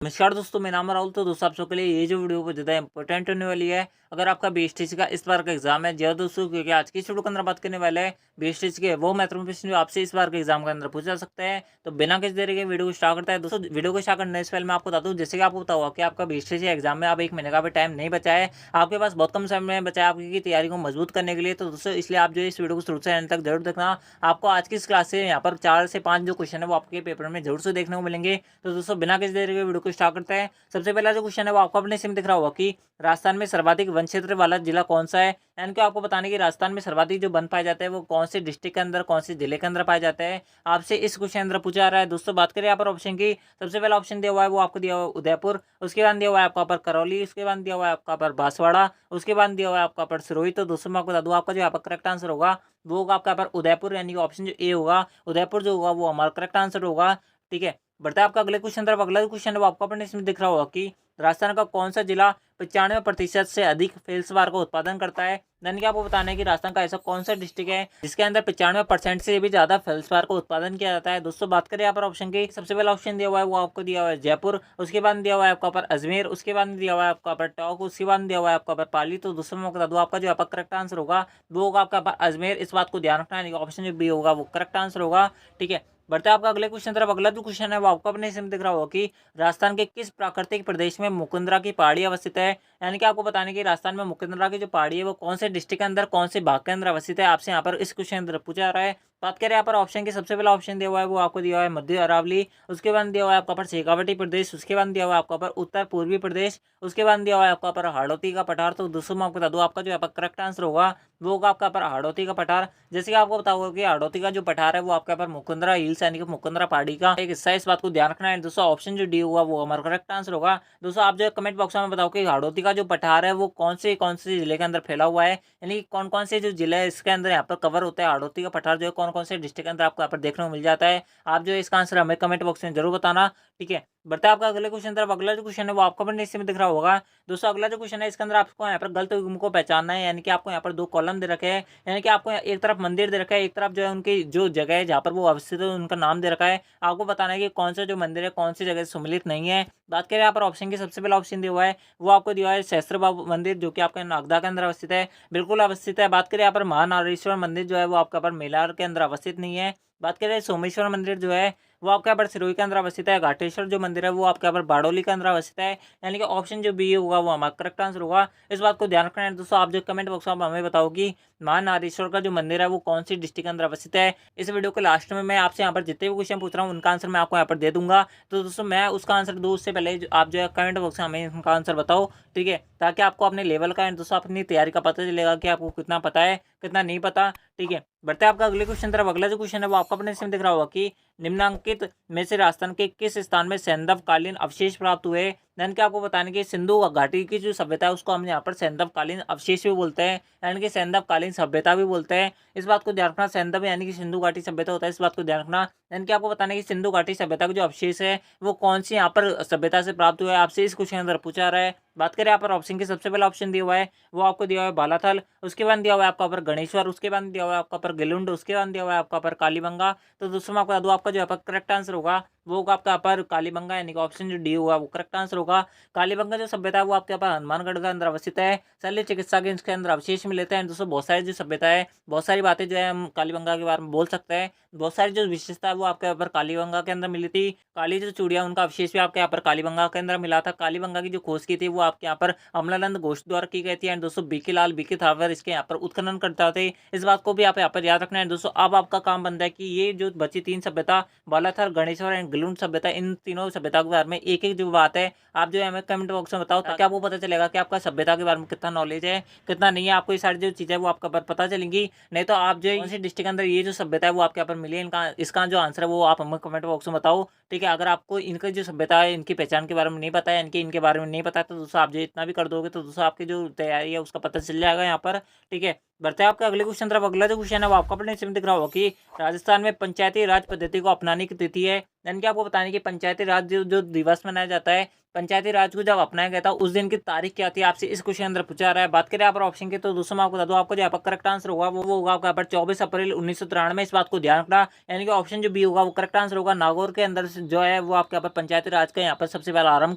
नमस्कार दोस्तों, मेरा नाम है राहुल। तो दोस्तों आप सबके लिए ये जो वीडियो बहुत ज़्यादा इंपॉर्टेंट होने वाली है। अगर आपका बीएसटीसी का इस बार का एग्जाम है, जी हाँ दोस्तों, क्योंकि आज की इस वीडियो के अंदर बात करने वाले हैं बीएसटीसी के वो महत्वपूर्ण प्रश्न जो आपसे इस बार के एग्जाम के अंदर पूछे जा सकते हैं। तो बिना किसी देरी के वीडियो को स्टार्ट करता है। दोस्तों वीडियो को स्टार्ट करने से पहले मैं आपको बता दूँ, जैसे कि आपको पता होगा कि आपका बीएसटीसी एग्जाम में अब 1 महीने का भी टाइम नहीं बचा है, आपके पास बहुत कम समय बचा है आपकी तैयारी को मजबूत करने के लिए। तो दोस्तों इसलिए आप जो इस वीडियो को शुरू से एंड तक जरूर देखना। आपको आज की इस क्लास से यहाँ पर 4 से 5 जो क्वेश्चन है वो आपके पेपर में जरूर से देखने को मिलेंगे। तो दोस्तों बिना किसी देरी के वीडियो को स्टार्ट करते हैं। सबसे पहला जो क्वेश्चन है वो आपको अपने सिम दिख रहा होगा कि राजस्थान में सर्वाधिक वन क्षेत्र वाला जिला कौन सा है। यानी कि आपको बताने की राजस्थान में सर्वाधिक जो वन पाए जाते हैं वो कौन से डिस्ट्रिक्ट के अंदर, कौन से जिले के अंदर पाए जाते हैं, आपसे इस क्वेश्चन अंदर पूछा जा रहा है। दोस्तों बात करें यहाँ पर ऑप्शन की, सबसे पहला ऑप्शन दिया हुआ है वो आपको दिया हुआ है उदयपुर, उसके बाद दिया हुआ है आपका पर करौली, उसके बाद दिया हुआ है आपका पर बांसवाड़ा, उसके बाद दिया हुआ है आपका पर सिरोही। तो दोस्तों मैं आपको बता दूं, आपका जो यहाँ पर करेक्ट आंसर होगा वो होगा आपका पर उदयपुर, यानी कि ऑप्शन जो ए होगा उदयपुर जो होगा वो हमारा करेक्ट आंसर होगा। ठीक है, बढ़ता है आपका अगले क्वेश्चन तरफ। अगला क्वेश्चन है वो आपको अपने इसमें दिख रहा होगा कि राजस्थान का कौन सा जिला 95% से अधिक फेल्सपार का उत्पादन करता है। यानी कि आपको बताना है कि राजस्थान का ऐसा कौन सा डिस्ट्रिक्ट है जिसके अंदर 95% से भी ज्यादा फेल्सपार का उत्पादन किया जाता है। दोस्तों बात करें यहाँ पर ऑप्शन की, सबसे पहला ऑप्शन दिया हुआ है वो आपको दिया हुआ है जयपुर, उसके बाद दिया हुआ है आपका पर अजमेर, उसके बाद दिया हुआ है आपका पर टोंक, उसके बाद दिया हुआ है आपका पर पाली। तो दोस्तों मैं बता दूं, आपका जो आपका करेक्ट आंसर होगा वो होगा आपका पर अजमेर। इस बात को ध्यान रखना है, ऑप्शन जो बी होगा वो करेक्ट आंसर होगा। ठीक है, बढ़ता है आपका अगले क्वेश्चन तरफ। अगला जो क्वेश्चन है वो आपको अपने इसमें दिख रहा होगा कि राजस्थान के किस प्राकृतिक प्रदेश में मुकुंदरा की पहाड़ी अवस्थित है। यानी कि आपको बताने की राजस्थान में मुकुंदरा की जो पहाड़ी है वो कौन से डिस्ट्रिक्ट के अंदर, कौन से भाग के अंदर अवस्थित है, आपसे यहाँ पर इस क्वेश्चन अंदर पूछा जा रहा है। बात करें यहाँ पर ऑप्शन की, सबसे पहला ऑप्शन दिया हुआ है वो आपको दिया हुआ है मध्य अरावली, उसके बाद दिया हुआ है आपका पर शेखावटी प्रदेश, उसके बाद दिया हुआ है आपका पर उत्तर पूर्वी प्रदेश, उसके बाद दिया हुआ है आपका पर हाड़ौती का पठार। तो दोस्तों मैं आपको बता दूं, आपका जो यहाँ पर करेक्ट आंसर होगा वो होगा आपका पर हाड़ौती का पठार। जैसे कि आपको पता होगा कि हाड़ौती का जो पठार है वो आपके पर मुकुंदरा हिल्स यानी कि मुकुंदरा पहाड़ी का एक हिस्सा है। इस बात को ध्यान रखना है। दोस्तों ऑप्शन जो डी होगा वो हमारा करेक्ट आंसर होगा। दोस्तों आप जो कमेंट बॉक्स में बताओ कि हाड़ौती का जो पठार है वो कौन से जिले के अंदर फैला हुआ है, यानी कौन कौन से जो जिले है इसके अंदर यहाँ पर कवर होता है। हाड़ौती का पठार जो है कौन कौन से डिस्ट्रिक्ट के अंदर आपको यहाँ पर देखने को मिल जाता है। आप जो इसका आंसर हमें कमेंट बॉक्स में जरूर बताना। ठीक है, बढ़ता है आपका अगले क्वेश्चन तरफ। अगला जो क्वेश्चन है वो आपको अपने इसमें दिख रहा होगा। दोस्तों अगला जो क्वेश्चन है इसके अंदर आपको यहाँ पर गलत युग्म को पहचानना है। यानी कि आपको यहाँ पर 2 कॉलम दे रखे हैं, यानी कि आपको एक तरफ मंदिर दे रखा है, एक तरफ जो है उनकी जो जगह है जहाँ पर वो अवस्थित है उनका नाम दे रखा है। आपको बताना है कि कौन सा जो मंदिर है कौन सी जगह से सम्मिलित नहीं है। बात करें यहाँ पर ऑप्शन की, सबसे पहला ऑप्शन दिया हुआ है वो आपको दिया है सहस्त्रबाबू मंदिर जो कि आपका नागदा के अंदर अवस्थित है, बिल्कुल अवस्थित है। बात करें यहाँ पर महानारेश्वर मंदिर जो है वो आपका पर मेलार के अंदर अवस्थित नहीं है। बात करें सोमेश्वर मंदिर जो है वो आपके यहाँ पर सिरोही के अंदर अवस्थित है। घाटेश्वर जो मंदिर है वो आपके यहाँ पर बारडोली के अंदर अवस्थित है। यानी कि ऑप्शन जो बी होगा वो हमारा करेक्ट आंसर होगा। इस बात को ध्यान रखना है। दोस्तों आप जो कमेंट बॉक्स में हमें बताओ कि महानारेश्वर का जो मंदिर है वो कौन सी डिस्ट्रिक्ट के अंदर अवस्थित है। इस वीडियो के लास्ट में मैं आपसे यहाँ पर जितने भी क्वेश्चन पूछ रहा हूँ उनका आंसर मैं आपको यहाँ पर दे दूंगा। तो दोस्तों मैं उसका आंसर दूँ उससे पहले आप जो है कमेंट बॉक्स में हमें उनका आंसर बताओ। ठीक है, ताकि आपको अपने लेवल का एंड दोस्तों अपनी तैयारी का पता चलेगा कि आपको कितना पता है कितना नहीं पता। ठीक है, बढ़ते हैं आपका अगले क्वेश्चन तरफ। अगला जो क्वेश्चन है वो आपको अपने इसमें दिख रहा होगा कि निम्नांकित में से राजस्थान के किस स्थान में सैंधवकालीन अवशेष प्राप्त हुए। यानी कि आपको बताने की सिंधु घाटी की जो सभ्यता है उसको हम यहाँ पर सैंधवकालीन अवशेष भी बोलते हैं, यानी कि सैंधवकालीन सभ्यता भी बोलते हैं। इस बात को ध्यान रखना, सैंधव यानी कि सिंधु घाटी सभ्यता होता है, इस बात को ध्यान रखना। यानी कि आपको बताने की सिंधु घाटी सभ्यता का जो अवशेष है वो कौन सी यहाँ पर सभ्यता से प्राप्त हुआ है, आपसे इस क्वेश्चन अंदर पूछा रहा है। बात करें यहाँ पर ऑप्शन की, सबसे पहला ऑप्शन दिया हुआ है वो आपको दिया हुआ है बालाथल, उसके बाद दिया हुआ है आपका पर गणेश्वर, उसके बाद दिया हुआ है आपका पर गिलुंड, उसके बाद दिया हुआ है आपका पर कालीबंगा। तो दोस्तों मैं आपको बता दूं, आपका जो यहाँ पर करेक्ट आंसर होगा वो होगा आपका पर कालीबंगा, यानी कि ऑप्शन जो डी होगा वो करेक्ट आंसर होगा। कालीबंगा जो सभ्यता है वो आपके पास हनुमानगढ़ के अंदर अवस्थित है। शल्य चिकित्सा के इसके अंदर अवशेष मिलते हैं। दोस्तों बहुत सारी जो सभ्यता है, बहुत सारी बातें जो है हम कालीबंगा के बारे में बोल सकते हैं। बहुत सारी जो विशेषता है वो आपके यहाँ पर कालीबंगा के अंदर मिली थी। काली जो चूड़िया उनका अवशेष भी आपके यहाँ पर कालीबंगा के अंदर मिला था। कालीबंगा की जो खोज की थी वो आपके यहाँ पर अमलानंद घोष द्वारा की गई थी। एंड दोस्तों बीके लाल बीके थावर इसके यहाँ पर उत्खनन करता थे। इस बात को भी आप यहाँ पर याद रखना है। दोस्तों अब आपका काम बनता है कि ये जो बची 3 सभ्यता बालाथल, गणेश्वर एंड गिलुंड सभ्यता, इन तीनों सभ्यता के बारे में एक एक जो बात है आप जो है हमें कमेंट बॉक्स में बताओ, ताकि आपको पता चलेगा कि आपका सभ्यता के बारे में कितना नॉलेज है कितना नहीं है। आपको ये सारी जो चीज़ें वो आपका पता चलेंगी। नहीं तो आप जो कौन सी डिस्ट्रिक्ट के अंदर ये जो सभ्यता है वो आपके यहाँ पर मिली है, इनका इसका जो आंसर है वो आप हमें कमेंट बॉक्स में बताओ। ठीक है, अगर आपको इनका जो सभ्यता है इनकी पहचान के बारे में नहीं पता है, इनके इनके बारे में नहीं पता है, तो दोस्तों आप जो इतना भी कर दोगे तो दोस्तों आपकी जो तैयारी है उसका पता चल जाएगा यहाँ पर। ठीक है, बढ़ते हैं आपका अगले क्वेश्चन तरफ। अगला जो क्वेश्चन है वो आपका अपने इसमें दिख रहा होगा कि राजस्थान में पंचायती राज पद्धति को अपनाने की तिथि है। यानी कि आपको बताने कि पंचायती राज जो जो दिवस मनाया जाता है, पंचायती राज को जब अपनाया गया था उस दिन की तारीख क्या थी, आपसे इस क्वेश्चन अंदर पूछा रहा है। बात करें यहाँ पर ऑप्शन की, तो दोस्तों मैं आपको बता दूं, आपको जो यहाँ पर करेक्ट आंसर होगा वो होगा आपका यहाँ पर 24 अप्रैल 1993। इस बात को ध्यान रखना, यानी कि ऑप्शन जो बी होगा वो करेक्ट आंसर होगा। नागौर के अंदर जो है वो आपके यहाँ पर पंचायती राज का यहाँ पर सबसे पहला आरंभ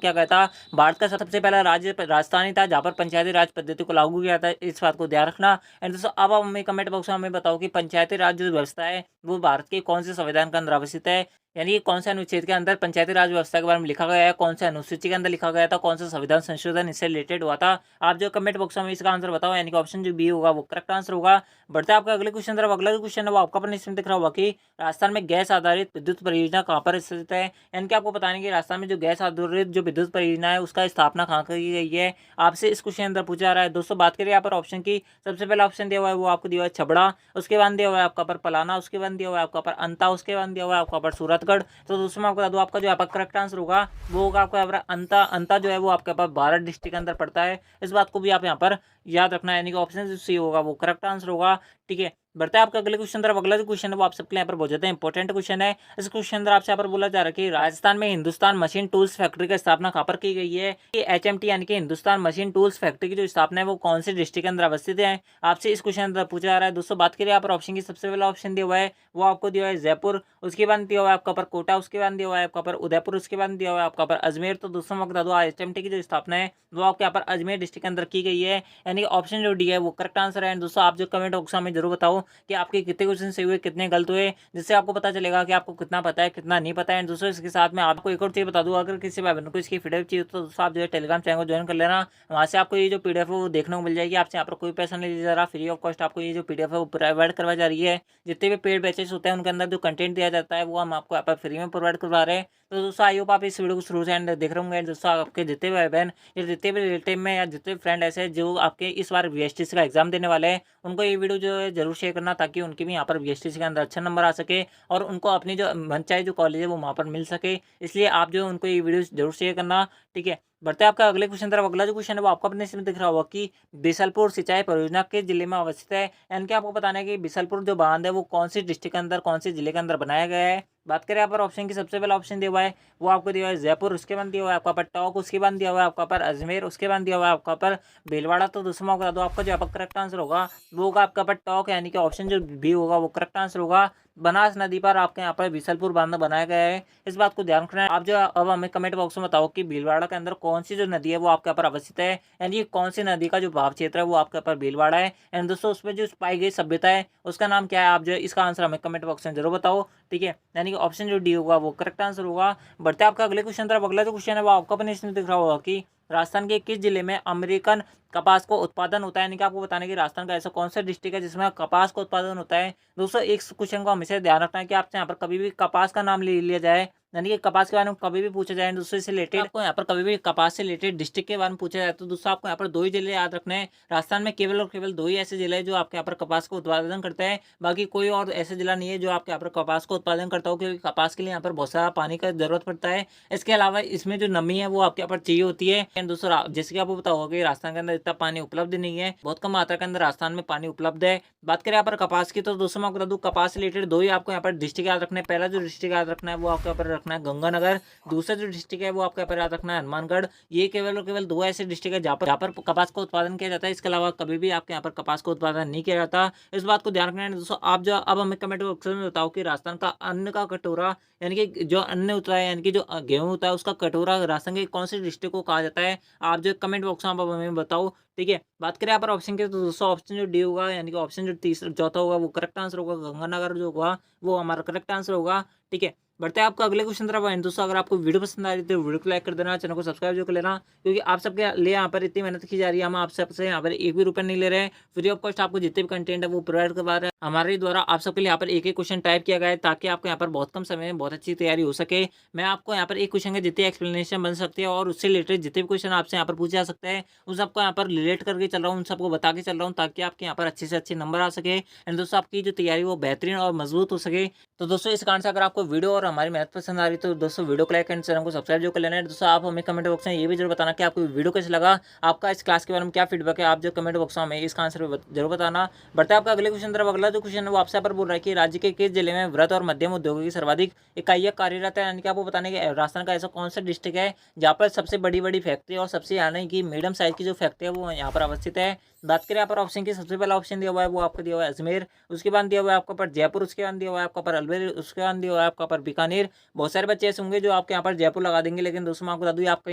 किया गया था। भारत का सबसे पहला राज्य राजस्थानी था जहाँ पर पंचायती राज पद्धति को लागू किया था, इस बात को ध्यान रखना। एंड दोस्तों अब आप हमें कमेंट बॉक्स में हमें बताओ कि पंचायती राज जो व्यवस्था है वो भारत के कौन से संविधान के अंदर अवस्थित है, यानी कि कौन से अनुच्छेद के अंदर पंचायती राज व्यवस्था के बारे में लिखा गया है, कौन से अनुसूची के अंदर लिखा गया था, कौन सा संविधान संशोधन इससे रिलेटेड हुआ था। आप जो कमेंट बॉक्स में इसका आंसर बताओ, यानी कि ऑप्शन जो बी होगा वो करेक्ट आंसर होगा। बढ़ते हैं आपका अगले क्वेश्चन तरफ। अगला जो क्वेश्चन है वो आपका अपने इसमें दिख रहा होगा कि राजस्थान में गैस आधारित विद्युत परियोजना कहाँ पर स्थित है। यानी कि आपको बताने कि राजस्थान में जो गैस आधारित जो विद्युत परियोजना है उसका स्थापना कहाँ की गई है, आपसे इस क्वेश्चन अंदर पूछा जा रहा है। दोस्तों बात करिए यहाँ पर ऑप्शन की, सबसे पहला ऑप्शन दिया हुआ है वो आपको दिया हुआ है छबड़ा, उसके बाद दिया हुआ है आपका पर पलाना, उसके बाद दिया हुआ है आपका पर अंता, उसके बाद दिया हुआ है आपका पर सूरतगढ़। तो दोस्तों मैं आपको बता दूं, आपका जो यहाँ पर करेक्ट आंसर होगा वो होगा आपका यहाँ पर अंता। अंता जो है वो आपके पास 12 डिस्ट्रिक्ट के अंदर पड़ता है, इस बात को भी आप यहाँ पर याद रखना है, यानी कि ऑप्शन सी होगा वो करेक्ट आंसर होगा। ठीक है, बढ़ता है आपका अगले क्वेश्चन तरफ। अगला जो क्वेश्चन है वो आप सबके लिए यहाँ पर बहुत ज्यादा इंपॉर्टेंट क्वेश्चन है। इस क्वेश्चन अंदर आपसे यहाँ पर बोला जा रहा है कि राजस्थान में हिंदुस्तान मशीन टूल्स फैक्ट्री की स्थापना कहाँ पर की गई है। HMT यानी कि हिंदुस्तान मशीन टूल्स फैक्ट्री की जो स्थापना है वो कौन से डिस्ट्रिक्ट के अंदर अवस्थित है, आपसे इस क्वेश्चन अंदर पूछा जा रहा है। दोस्तों बात करिए यहाँ पर ऑप्शन की, सबसे पहला ऑप्शन दिया हुआ है वो आपको दिया हुआ है जयपुर, उसके बाद दिया हुआ है आपका पर कोटा, उसके बाद दिया हुआ है आपका पर उदयपुर, उसके बाद दिया हुआ है आपका पर अजमेर। तो दोस्तों मैं बता दूं HMT की जो स्थापना है वो आपके यहाँ पर अजमेर डिस्ट्रिक्ट के अंदर की गई है, यानी कि ऑप्शन जो डी है वो करेक्ट आंसर है। एंड दोस्तों आप जो कमेंट बॉक्स में जरूर बताओ कि आपके कितने क्वेश्चन सही हुए, कितने गलत हुए, जिससे आपको पता चलेगा कि आपको कितना पता है कितना नहीं पता है। एंड दोस्तों इसके साथ में आपको एक और चीज बता दूं, अगर किसी भाई बहन को इसकी फीडबैक चाहिए तो दोस्तों आप जो है टेलीग्राम चैनल को ज्वाइन कर लेना, वहाँ से आपको ये जो PDF है वो देखने को मिल जाएगी। आपसे यहाँ पर कोई पैसा नहीं लिया जा रहा, फ्री ऑफ कॉस्ट आपको ये जो PDF है वो प्रोवाइड करवाई जा रही है। जितने भी पेड बैचेस होते हैं उनके अंदर जो कंटेंट दिया जाता है वो हम आपको यहाँ पर फ्री में प्रोवाइड करवा रहे हैं। तो दोस्तों आई होप आप इस वीडियो को शुरू से एंड देख रहे होंगे। दोस्तों आपके जितने भी भाई बहन या जितने भी रिलेटिव में या जितने फ्रेंड ऐसे हैं जो आपके इस बार VSTC का एग्जाम देने वाले हैं, उनको ये वीडियो जो है जरूर शेयर करना, ताकि उनके भी यहाँ पर VSTC के अंदर अच्छा नंबर आ सके और उनको अपनी जो मनचाही जो कॉलेज है वो वहाँ पर मिल सके। इसलिए आप जो उनको ये वीडियो जरूर शेयर करना। ठीक है, बढ़ते हैं आपका अगले क्वेश्चन तरफ। अगला जो क्वेश्चन है वो आपको अपने इसमें दिख रहा होगा कि बिसलपुर सिंचाई परियोजना के जिले में अवस्थित है। यानी कि आपको बताना है कि बिसलपुर जो बांध है वो कौन सी डिस्ट्रिक्ट के अंदर कौन से जिले के अंदर बनाया गया है। बात करें यहाँ पर ऑप्शन की, सबसे पहला ऑप्शन दिया हुआ है वो आपको दिया हुआ है जयपुर, उसके बाद दिया हुआ है आपका पर टोंक, उसके बाद दिया हुआ है आपका पर अजमेर, उसके बाद दिया हुआ है आपका पर भीलवाड़ा। तो दोस्तों मैं बता दो आपका जो यहाँ पर करेक्ट आंसर होगा वो होगा आपका पर टोंक, यानी कि ऑप्शन जो बी होगा वो करेक्ट आंसर होगा। बनास नदी पर आपके यहाँ पर बिसलपुर बांध बनाया गया है, इस बात को ध्यान रखना है। आप जो अब हमें कमेंट बॉक्स में बताओ कि भीलवाड़ा के अंदर कौन सी जो नदी है वो आपके यहाँ पर अवस्थित है, यानी कि कौन सी नदी का जो भाव क्षेत्र है वो आपके यहाँ पर भीलवाड़ा है। एंड दोस्तों उसमें जो पाई गई सभ्यता है उसका नाम क्या है, आप जो है इसका आंसर हमें कमेंट बॉक्स में जरूर बताओ। ठीक है, यानी कि ऑप्शन जो डी होगा वो करेक्ट आंसर होगा। बढ़ते आपका अगले क्वेश्चन तरफ। अगला जो क्वेश्चन है वो आपका अपने इसमें दिख रहा होगा कि राजस्थान के किस जिले में अमेरिकन कपास को उत्पादन होता है। यानी कि आपको बताने की राजस्थान का ऐसा कौन सा डिस्ट्रिक्ट है जिसमें कपास का उत्पादन होता है। दोस्तों एक क्वेश्चन को हमेशा ध्यान रखना है कि आपसे यहाँ पर कभी भी कपास का नाम ले लिया जाए, यानी कि कपास के बारे में कभी भी पूछा जाए, दोस्तों इससे रिलेटेड आपको यहाँ पर कभी भी कपास से रिलेटेड डिस्ट्रिक्ट के बारे में पूछा जाए तो दोस्तों आपको यहाँ पर दो ही जिले याद रखने हैं। राजस्थान में केवल और केवल दो ही ऐसे जिले हैं जो आपके यहाँ पर कपास का उत्पादन करते हैं, बाकी कोई और ऐसा जिला नहीं है जो आपके यहाँ पर कपास का उत्पादन करता हो, क्योंकि कपास के लिए यहाँ पर बहुत सारा पानी का जरूरत पड़ता है। इसके अलावा इसमें जो नमी है वो आपके यहाँ पर चाहिए होती है। एंड दोस्तों जैसे कि आपको पता होगा कि राजस्थान के अंदर इतना पानी उपलब्ध नहीं है, बहुत कम मात्रा के अंदर राजस्थान में पानी उपलब्ध है। बात करें यहाँ पर कपास की, तो दोस्तों मैं आपको बता दूं कपास से रिलेटेड दो ही आपको यहाँ पर डिस्ट्रिक्ट याद रखना है। पहला जो डिस्ट्रिक्ट याद रखना है वो आपको यहाँ पर रखना है गंगानगर, दूसरा जो डिस्ट्रिक्ट है वो आपको यहाँ पर याद रखना है हनुमानगढ़। ये केवल और केवल दो ऐसे डिस्ट्रिक्ट है जहाँ पर कपास का उत्पादन किया जाता है, इसके अलावा कभी भी आपके यहाँ पर कपास का उत्पादन नहीं किया जाता। इस बात को ध्यान रखना है दोस्तों। आप जो अब हमें कमेंट बॉक्स में बताओ कि राजस्थान का अन्न का कटोरा, यानी कि जो अन्न होता है, यानी कि जो गेहूं होता है उसका कटोरा राजस्थान के कौन से डिस्ट्रिक्ट को कहा जाता है, आप जो कमेंट बॉक्स में आप हमें बताओ। ठीक है, बात करें यहाँ पर ऑप्शन के, तो दोस्तों ऑप्शन जो डी होगा, यानी कि ऑप्शन जो तीसरा चौथा होगा वो करेक्ट आंसर होगा। गंगानगर जो होगा वो हमारा करेक्ट आंसर होगा। ठीक है, बढ़ते हैं आपका अगले क्वेश्चन तरफ। दोस्तों अगर आपको वीडियो पसंद आ रही है तो वीडियो को लाइक कर देना, चैनल को सब्सक्राइब जो कर लेना, क्योंकि आप सबके लिए यहाँ पर इतनी मेहनत की जा रही है, हम आप सबसे यहाँ पर एक भी रुपया नहीं ले रहे हैं, फ्री ऑफ कॉस्ट आपको जितने भी कंटेंट है वो प्रोवाइड करवा रहे हैं। हमारे द्वारा आप सबके लिए यहाँ पर एक एक क्वेश्चन टाइप किया गया है ताकि आपको यहाँ पर बहुत कम समय में बहुत अच्छी तैयारी हो सके। मैं आपको यहाँ पर एक क्वेश्चन के जितने एक्सप्लेनेशन बन सकते हैं और उससे रिलेटेड जितने भी क्वेश्चन आपसे यहाँ पर पूछे जा सकते हैं उन सबको यहाँ पर रिलेट करके चल रहा हूँ, उन सबको बता के चल रहा हूँ, ताकि आपके यहाँ पर अच्छे से अच्छे नंबर आ सके एंड दोस्तों आपकी जो तैयारी वो बेहतरीन और मजबूत हो सके। तो दोस्तों इस कारण से अगर आपको वीडियो और हमारी मेहनत पसंद आ रही तो दोस्तों वीडियो को लाइक एंड चैनल को सब्सक्राइब जो कर लेना है। दोस्तों आप हमें कमेंट बॉक्स में ये भी जरूर बताना कि आपको वीडियो कैसे लगा, आपका इस क्लास के बारे में क्या फीडबैक है, आप जो कमेंट बॉक्स में हमें इसका आंसर जरूर बताना। बढ़ता है आपका अगले क्वेश्चन तरफ। अगला जो क्वेश्चन है वो आपसे यहाँ पर बोल रहा है कि राज्य के किस जिले में वृहत और मध्यम उद्योगों की सर्वाधिक इकाइयाँ कार्यरत है, यानी कि आपको बताने कि राजस्थान का ऐसा कौन सा डिस्ट्रिक्ट है जहाँ पर सबसे बड़ी बड़ी फैक्ट्री और सबसे यानी कि मीडियम साइज की जो फैक्ट्री है वो यहाँ पर अवस्थित है। बात करें यहाँ पर ऑप्शन की, सबसे पहला ऑप्शन दिया हुआ है वो आपको दिया हुआ है अजमेर, उसके बाद दिया हुआ है आपका पर जयपुर, उसके बाद दिया हुआ है आपका पर अलवर, उसके बाद दिया हुआ है आपका पर बीकानेर। बहुत सारे बच्चे ऐसे होंगे जो आपके यहाँ पर जयपुर लगा देंगे, लेकिन दोस्तों मैं आपको बता दूं ये आपका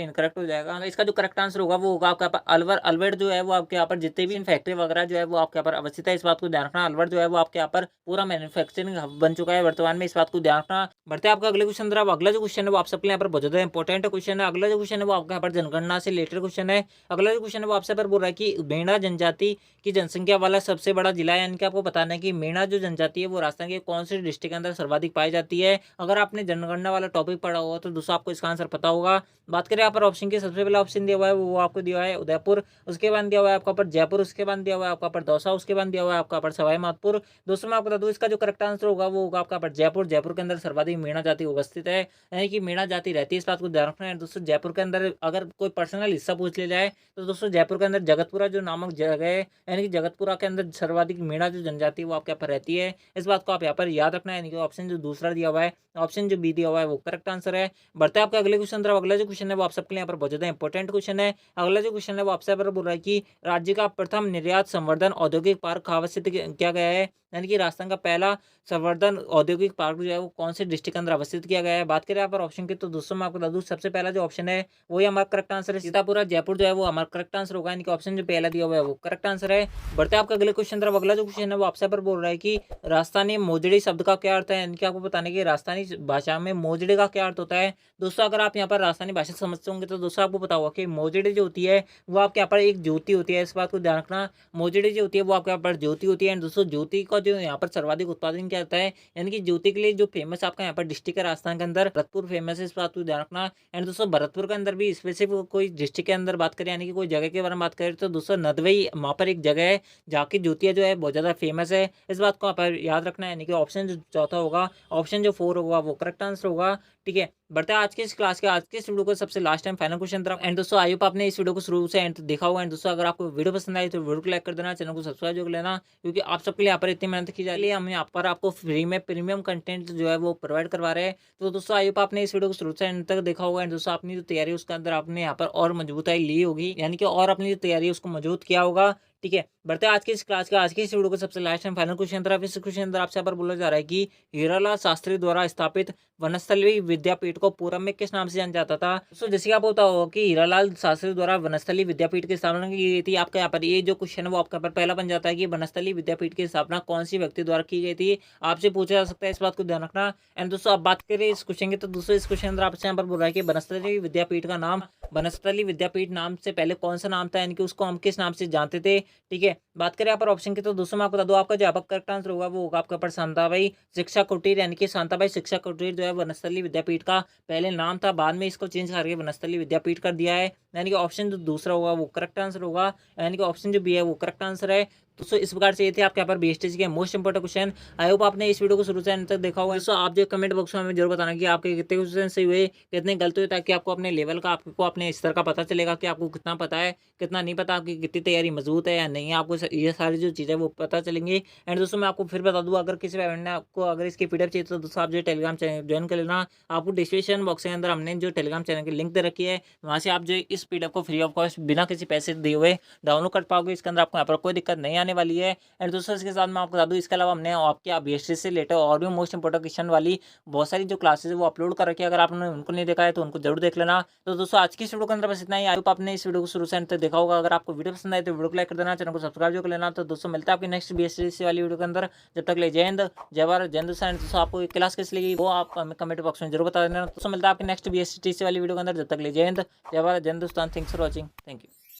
इनकरेक्ट हो जाएगा। इसका जो करेक्ट आंसर होगा वो होगा आपका यहाँ पर अलवर। अलवर जो है वो आपके यहाँ पर जितने भी फैक्ट्री वगैरह जो है वो आपके यहाँ पर अवस्थित है, इस बात को ध्यान रखना। अलवर जो है वो आपके यहाँ पर पूरा मैन्युफैक्चरिंग हब बन चुका है वर्तमान में, इस बात को ध्यान रखना। बढ़ते हैं आपका अगले क्वेश्चन तरफ। अगला जो क्वेश्चन है वो आप सबके यहाँ पर बहुत ज्यादा इंपॉर्टेंट क्वेश्चन है। अगला जो क्वेश्चन है वो आपके यहाँ पर जनगणना से रिलेटेड क्वेश्चन है। अगला जो क्वेश्चन है वो आपसे पर बोल रहा है कि मेणा जनजाति की जनसंख्या वाला सबसे बड़ा जिला है, यानी कि आपको बताना है कि मेणा जो जनजाति है वो राजस्थान के कौन से डिस्ट्रिक्ट के अंदर सर्वाधिक पाई जाती है। अगर आपने जनगणना वाला टॉपिक पढ़ा होगा तो दोस्तों आपको इसका आंसर पता होगा। बात करें यहाँ पर ऑप्शन की, सबसे पहला ऑप्शन दिया हुआ है वो आपको दिया हुआ है उदयपुर, उसके बाद दिया हुआ है आपका पर जयपुर, उसके बाद दिया हुआ है आपका पर दौसा, उसके बाद दिया हुआ है आपका पर सवाई माधोपुर। दोस्तों मैं आपको बता दूं इसका जो करेक्ट आंसर होगा वो होगा आपका पर जयपुर। जयपुर के अंदर सर्वाधिक मेणा जाति उपस्थित है, यानी कि मेणा जाति रहती है, इस बात को ध्यान रखना है। दोस्तों जयपुर के अंदर अगर कोई पर्सनल हिस्सा पूछ लिया जाए तो दोस्तों जयपुर के अंदर जगतपुरा जो नामक जगह है, यानी कि जगतपुरा के अंदर सर्वाधिक मेणा जो जनजाति है वो आपके यहाँ पर रहती है, इस बात को आप यहाँ पर याद रखना है। यानी कि ऑप्शन जो दूसरा दिया हुआ है, ऑप्शन जो बी दिया हुआ है वो करेक्ट आंसर है। बढ़ते हैं आपका अगले क्वेश्चन तरफ। अगला जो क्वेश्चन है वो आप सबके लिए यहाँ पर बहुत ज्यादा इंपॉर्टेंट क्वेश्चन है। अगला जो क्वेश्चन है वो आपसे पर बोल रहा है कि राज्य का प्रथम निर्यात संवर्धन औद्योगिक पार्क कहाँ अवस्थित किया गया है, यानी कि राजस्थान का पहला संवर्धन औद्योगिक पार्क जो है वो कौन से डिस्ट्रिक्ट के अंदर अवस्थित किया गया है। बात करें यहाँ पर ऑप्शन की तो दोस्तों मैं आपको बता दूं सबसे पहला जो ऑप्शन है वही हमारा करेक्ट आंसर है, सीतापुरा जयपुर जो है वो हमारा करेक्ट आंसर होगा, यानी कि ऑप्शन जो पहला दिया हुआ है वो करेक्ट आंसर है। बढ़ते हैं आपका अगले क्वेश्चन तरफ। अगला जो क्वेश्चन है वो आपसे पर बोल रहा है कि राजस्थानी मोजड़ी शब्द का क्या अर्थ है, यानी कि आपको बताने की राजस्थानी भाषा में मोजड़ी का क्या अर्थ होता है। दोस्तों अगर आप यहाँ पर राजस्थानी भाषा समझते होंगे तो दोस्तों आपको पता होगा कि मोजड़ी जो होती है वो आपके यहाँ पर एक ज्योति होती है, इस बात को ध्यान रखना। मोजड़ी जो होती है वो आपके यहाँ पर ज्योति होती है। दोस्तों ज्योति का जो यहाँ पर सर्वाधिक उत्पादन क्या होता है, यानी कि ज्योति के लिए जो फेमस आपका यहाँ पर डिस्ट्रिक्ट है राजस्थान के अंदर भरतपुर फेमस है, इस बात को ध्यान रखना। एंड दोस्तों भरतपुर के अंदर भी स्पेसिफिक कोई डिस्ट्रिक्ट के अंदर बात करें, यानी कि कोई जगह के बारे में बात करें तो दोस्तों नदवई वहाँ पर एक जगह है जहाँ की ज्योतिया जो है बहुत ज्यादा फेमस है, इस बात को आप याद रखना है। यानी कि ऑप्शन जो चौथा होगा, ऑप्शन जो 4 होगा वो करेक्ट आंसर होगा। ठीक है, बढ़ते हैं आज के इस क्लास के आज के इस वीडियो को सबसे लास्ट टाइम फाइनल क्वेश्चन तरफ। एंड दोस्तों आई होप आपने इस वीडियो को शुरू से एंड देखा होगा। एंड दोस्तों अगर आपको वीडियो पसंद आई तो वीडियो को लाइक कर देना, चैनल को सब्सक्राइब कर लेना, क्योंकि आप सबके लिए यहाँ पर इतनी मेहनत की जा रही है, हम यहाँ पर आपको फ्री में प्रीमियम कंटेंट जो है वो प्रोवाइड करवा रहे हैं। तो दोस्तों आई होप आपने इस वीडियो को शुरू से एंड तक देखा होगा। एंड दोस्तों अपनी जो तैयारी है उसके अंदर आपने यहाँ पर और मजबूताई ली होगी, यानी कि और अपनी जो तैयारी है उसको मजबूत किया होगा। ठीक है, बढ़ते हैं आज की इस क्लास के आज की इस वीडियो को सबसे लास्ट एंड फाइनल क्वेश्चन तरफ। इस क्वेश्चन अंदर आपसे यहाँ पर बोला जा रहा है कि हीरालाल शास्त्री द्वारा स्थापित वनस्थली विद्यापीठ को पूर्व में किस नाम से जाना जाता था। तो जैसे कि आपको पता होगा कि हीरालाल शास्त्री द्वारा वनस्थली विद्यापीठ की स्थापना की गई थी। आपका यहाँ पर ये जो क्वेश्चन है वो आपका पर पहला बन जाता है कि वनस्थली विद्यापीठ की स्थापना कौन सी व्यक्ति द्वारा की गई थी, आपसे पूछा जा सकता है, इस बात को ध्यान रखना। एंड दोस्तों आप बात करें इस क्वेश्चन की तो दोस्तों इस क्वेश्चन अंदर आपसे यहाँ पर बोल रहा है कि वनस्थली विद्यापीठ का नाम, वनस्थली विद्यापीठ नाम से पहले कौन सा नाम था, यानी कि उसको हम किस नाम से जानते थे। ठीक है, बात करें यहाँ पर ऑप्शन की तो दोस्तों मैं आपको बता दूं आपका जो आपका करेक्ट आंसर होगा वो होगा आपका पर शांताबाई शिक्षा कुटीर, यानी कि शांताबाई शिक्षा कुटीर जो है वनस्थली विद्यापीठ का पहले नाम था, बाद में इसको चेंज करके वनस्थली विद्यापीठ कर दिया है, यानी कि ऑप्शन जो दूसरा होगा वो करेक्ट आंसर होगा, यानी कि ऑप्शन जो बी है वो करेक्ट आंसर है। दोस्तों इस प्रकार से ये थे आपके यहाँ पर बीएसटीसी के most important question. I hope आपने इस वीडियो को शुरू से अंत तक देखा होगा। दोस्तों आप जो कमेंट बॉक्स में हमें जरूर बताना कि आपके कितने क्वेश्चन सही हुए, कितने गलत हुए, ताकि आपको अपने लेवल का आपको अपने स्तर का पता चलेगा कि आपको कितना पता है कितना नहीं पता, आपकी कितनी तैयारी मजबूत है या नहीं है, आपको ये सारी जो चीज़ें वो पता चलेंगी। एंड दोस्तों मैं आपको फिर बता दूँ अगर किसी ने आपको अगर इसकी पीडीएफ चाहिए तो दोस्तों आप जो टेलीग्राम चैनल ज्वाइन कर लेना। आपको डिस्क्रिप्शन बॉक्स के अंदर हमने जो टेलीग्राम चैनल की लिंक दे रखी है, वहाँ से आप जो इस पीडीएफ को फ्री ऑफ कॉस्ट बिना किसी पैसे दिए हुए डाउनलोड कर पाओगे। इसके अंदर आपको यहाँ पर कोई दिक्कत नहीं आने वाली है। एंड दोस्तों इसके साथ मैं आपको बता दूं इसके अलावा हमने आपके बीएसटी से रिलेटेड और भी मोस्ट इंपोर्टेंट क्वेश्चन वाली बहुत सारी जो क्लासेस है वो अपलोड कर रखी है, अगर आपने उनको नहीं देखा है तो उनको जरूर देख लेना। तो दोस्तों आज की इस वीडियो के अंदर बस इतना ही। आई होप आपने इस वीडियो को शुरू से अंत तक देखा होगा। अगर आपको वीडियो पसंद आए तो वीडियो को लाइक कर देना, चैनल को सब्सक्राइब कर लेना। तो दोस्तों मिलता है आपकी नेक्स्ट बीएसटी वाली वीडियो के अंदर, जब तक ले जय हिंद जय भारत जय हिंदुस्तान। दोस्तों आपको क्लास किस लगी वो आप हमें कमेंट बॉक्स में जरूर बता देना। दोस्तों मिलता है आपकी नेक्स्ट बीएसटी वाली वीडियो के अंदर, जब तक ले जय हिंद जय भारत जय Hindustan. Thanks for watching, thank you.